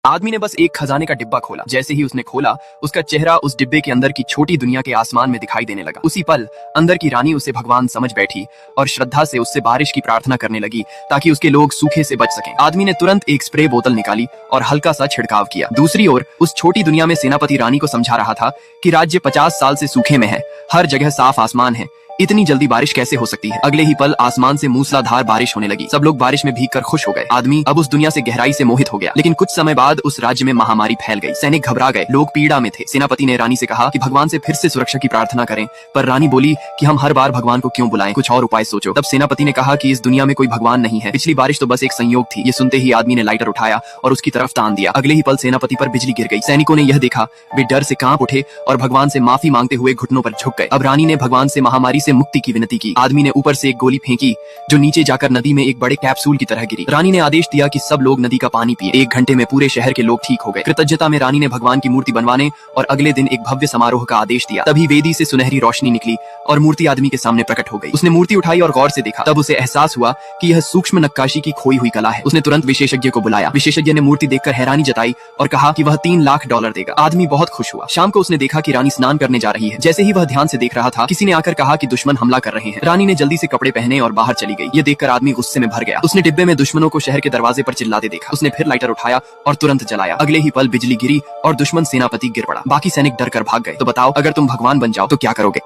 आदमी ने बस एक खजाने का डिब्बा खोला। जैसे ही उसने खोला, उसका चेहरा उस डिब्बे के अंदर की छोटी दुनिया के आसमान में दिखाई देने लगा। उसी पल अंदर की रानी उसे भगवान समझ बैठी और श्रद्धा से उससे बारिश की प्रार्थना करने लगी ताकि उसके लोग सूखे से बच सकें। आदमी ने तुरंत एक स्प्रे बोतल निकाली और हल्का सा छिड़काव किया। दूसरी ओर उस छोटी दुनिया में सेनापति रानी को समझा रहा था कि राज्य 50 साल से सूखे में है, हर जगह साफ आसमान है, इतनी जल्दी बारिश कैसे हो सकती है। अगले ही पल आसमान से मूसलाधार बारिश होने लगी। सब लोग बारिश में भीगकर खुश हो गए। आदमी अब उस दुनिया से गहराई से मोहित हो गया। लेकिन कुछ समय बाद उस राज्य में महामारी फैल गई। सैनिक घबरा गए, लोग पीड़ा में थे। सेनापति ने रानी से कहा कि भगवान से फिर से सुरक्षा की प्रार्थना करें, पर रानी बोली कि हम हर बार भगवान को क्यों बुलाएं, कुछ और उपाय सोचो। तब सेनापति ने कहा कि इस दुनिया में कोई भगवान नहीं है, पिछली बारिश तो बस एक संयोग थी। ये सुनते ही आदमी ने लाइटर उठाया और उसकी तरफ तान दिया। अगले ही पल सेनापति पर बिजली गिर गई। सैनिकों ने यह देखा, वे डर से कांप उठे और भगवान से माफी मांगते हुए घुटनों पर झुक गए। अब रानी ने भगवान से महामारी से मुक्ति की विनती की। आदमी ने ऊपर से एक गोली फेंकी जो नीचे जाकर नदी में एक बड़े कैप्सूल की तरह गिरी। रानी ने आदेश दिया कि सब लोग नदी का पानी पिए। 1 घंटे में पूरे शहर के लोग ठीक हो गए। कृतज्ञता में रानी ने भगवान की मूर्ति बनवाने और अगले दिन एक भव्य समारोह का आदेश दिया। तभी वेदी से सुनहरी रोशनी निकली और मूर्ति आदमी के सामने प्रकट हो गई। उसने मूर्ति उठाई और गौर से देखा। तब उसे एहसास हुआ कि यह सूक्ष्म नक्काशी की खोई हुई कला है। उसने तुरंत विशेषज्ञ को बुलाया। विशेषज्ञ ने मूर्ति देखकर हैरानी जताई और कहा कि वह $3 लाख देगा। आदमी बहुत खुश हुआ। शाम को उसने देखा कि रानी स्नान करने जा रही है। जैसे ही वह ध्यान से देख रहा था, किसी ने आकर कहा कि दुश्मन हमला कर रहे हैं। रानी ने जल्दी से कपड़े पहने और बाहर चली गई। ये देखकर आदमी गुस्से में भर गया। उसने डिब्बे में दुश्मनों को शहर के दरवाजे पर चिल्लाते देखा। उसने फिर लाइटर उठाया और तुरंत जलाया। अगले ही पल बिजली गिरी और दुश्मन सेनापति गिर पड़ा। बाकी सैनिक डर कर भाग गए। तो बताओ, अगर तुम भगवान बन जाओ तो क्या करोगे?